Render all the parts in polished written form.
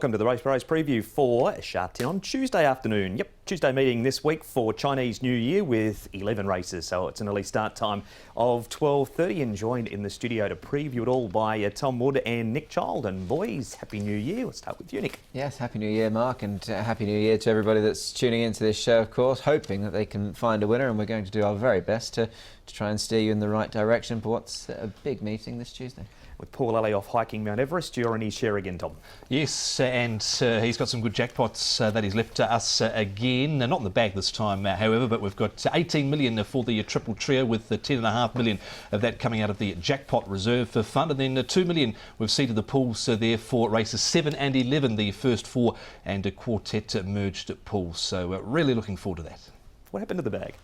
Welcome to the Race Preview for Sha Tin on Tuesday afternoon. Yep, Tuesday meeting this week for Chinese New Year with 11 races. So it's an early start time of 12:30 and joined in the studio to preview it all by Tom Wood and Nick Child. And boys, Happy New Year. Let's start with you, Nick. Yes, Happy New Year, Mark, and Happy New Year to everybody that's tuning into this show, of course, hoping that they can find a winner, and we're going to do our very best to try and steer you in the right direction for what's a big meeting this Tuesday. With Paul Ellie off hiking Mount Everest, you're in his share again, Tom. Yes, and he's got some good jackpots that he's left to us again. Not in the bag this time, however, but we've got 18 million for the triple trio, with the 10.5 million of that coming out of the jackpot reserve for fund, and then 2 million we've seeded the pools there for races 7 and 11, the first four, and a quartet merged pools. So really looking forward to that. What happened to the bag?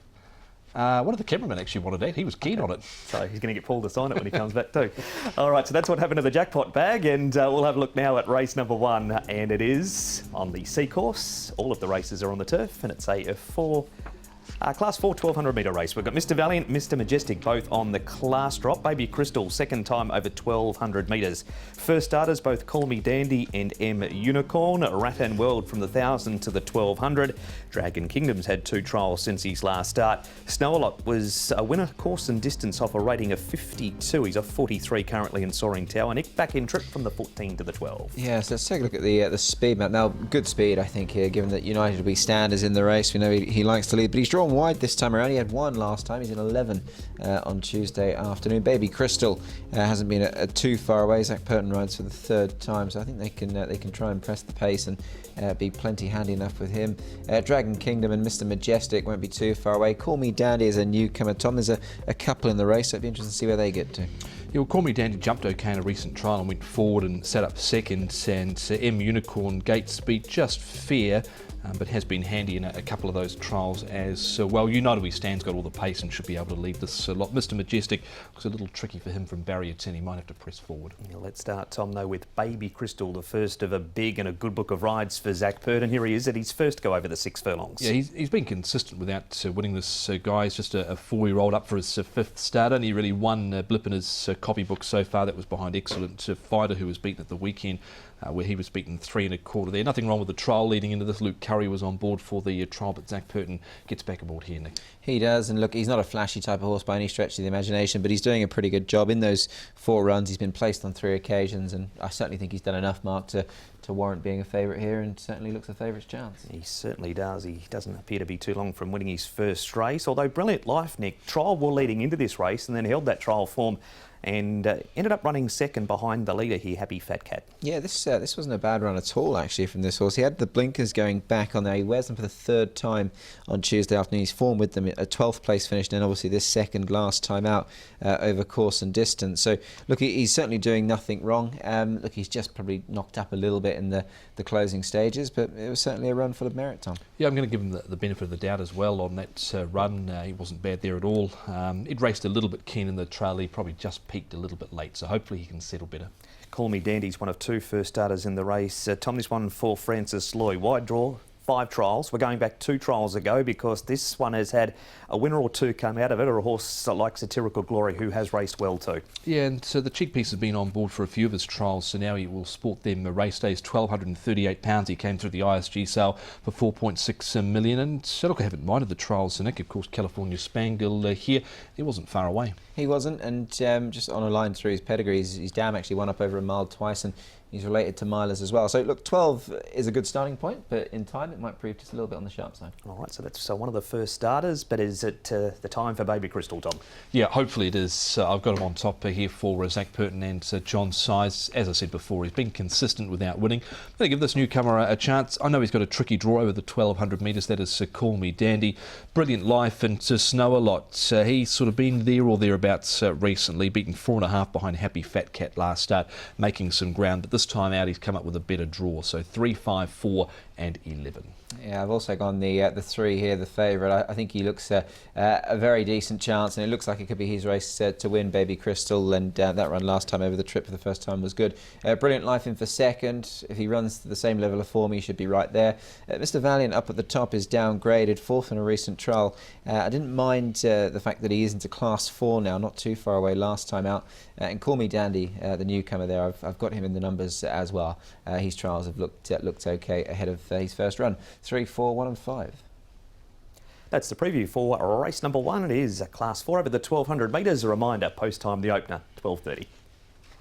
One of the cameramen actually wanted that. He was keen on it. So he's going to get Paul to sign it when he comes back too. All right, so that's what happened to the jackpot bag, and we'll have a look now at race number 1, and it is on the C course. All of the races are on the turf, and it's a Class 4 1200 metre race. We've got Mr Valiant, Mr Majestic, both on the class drop. Baby Crystal, second time over 1200 metres. First starters, both Call Me Dandy and M Unicorn. Rat and World from the 1000 to the 1200. Dragon Kingdom's had 2 trials since his last start. Snow-A-Lot was a winner, course and distance, off a rating of 52. He's off 43 currently in Soaring Tower. Nick, back in trip from the 14 to the 12. Yes, let's take a look at the speed map. Now, good speed, I think, here, given that United will be standers in the race. We know he likes to lead, but he's drawn wide this time around. He had 1 last time. He's in 11 on Tuesday afternoon. Baby Crystal hasn't been too far away. Zach Purton rides for the 3rd time, so I think they can try and press the pace and be plenty handy enough with him. Dragon Kingdom and Mr Majestic won't be too far away. Call Me Dandy is a newcomer, Tom. There's a couple in the race, so it'd be interesting to see where they get to. Yeah, well, Call Me Dandy jumped okay in a recent trial and went forward and set up second, and M Unicorn gate speed just fair, but has been handy in a couple of those trials as well. United We Stand's got all the pace and should be able to lead this a lot. Mr Majestic looks a little tricky for him from barrier 10. He might have to press forward. Yeah, let's start, Tom, though, with Baby Crystal, the first of a big and a good book of rides for Zach Purton. Here he is at his first go over the 6 furlongs. Yeah, he's been consistent without winning this guy. He's just a 4-year-old up for his 5th start. Only really one blip in his copybook so far. That was behind Excellent Fighter, who was beaten at the weekend, where he was beaten 3 1/4 there. Nothing wrong with the trial leading into this. Luke Curry was on board for the trial, but Zach Purton gets back aboard here, Nick. He does, and look, he's not a flashy type of horse by any stretch of the imagination, but he's doing a pretty good job. In those 4 runs, he's been placed on 3 occasions, and I certainly think he's done enough, Mark, to warrant being a favourite here, and certainly looks a favourite's chance. He certainly does. He doesn't appear to be too long from winning his first race, although Brilliant Life, Nick, trial war leading into this race and then held that trial form and ended up running second behind the leader here, Happy Fat Cat. Yeah, this wasn't a bad run at all, actually, from this horse. He had the blinkers going back on there. He wears them for the 3rd time on Tuesday afternoon. He's formed with them, a 12th place finish, and obviously this second last time out over course and distance. So, look, he's certainly doing nothing wrong. Look, he's just probably knocked up a little bit in the closing stages, but it was certainly a run full of merit, Tom. Yeah, I'm going to give him the benefit of the doubt as well on that run. He wasn't bad there at all. It raced a little bit keen in the trail. He probably just peaked a little bit late, so hopefully he can settle better. Call Me Dandy's one of 2 first starters in the race. Tom, this one for Francis Loy. Wide draw, 5 trials. We're going back 2 trials ago because this one has had a winner or 2 come out of it, or a horse like Satirical Glory who has raced well too. Yeah, and so the cheek piece has been on board for a few of his trials, so now he will sport them. Race days, £1,238. He came through the ISG sale for 4.6 million, and so look, I haven't minded the trials, so Nick, of course, California Spangle here, he wasn't far away. He wasn't, and just on a line through his pedigree, his dam actually won up over a mile twice, and he's related to milers as well. So look, 12 is a good starting point, but in time it might prove just a little bit on the sharp side. All right, so that's one of the first starters, but is it the time for Baby Crystal, Tom? Yeah, hopefully it is. I've got him on top here for Zach Purton and John Size. As I said before, he's been consistent without winning. I'm going to give this newcomer a chance. I know he's got a tricky draw over the 1200 metres. That is Call Me Dandy. Brilliant Life and Snow-A-Lot. He's sort of been there or thereabouts recently, beaten 4.5 behind Happy Fat Cat last start, making some ground. But this time out, he's come up with a better draw. So 3, 5, 4 and 11. Yeah, I've also gone the 3 here, the favourite. I think he looks a very decent chance, and it looks like it could be his race to win, Baby Crystal, and that run last time over the trip for the first time was good. Brilliant Life in for second. If he runs to the same level of form, he should be right there. Mr. Valiant up at the top is downgraded, 4th in a recent trial. I didn't mind the fact that he is into Class 4 now, not too far away last time out. And Call Me Dandy, the newcomer there, I've got him in the numbers as well. His trials have looked okay ahead of his first run. 3, 4, 1 and 5. That's the preview for race number 1. It is Class 4 over the 1200 metres. A reminder, post time the opener, 12:30.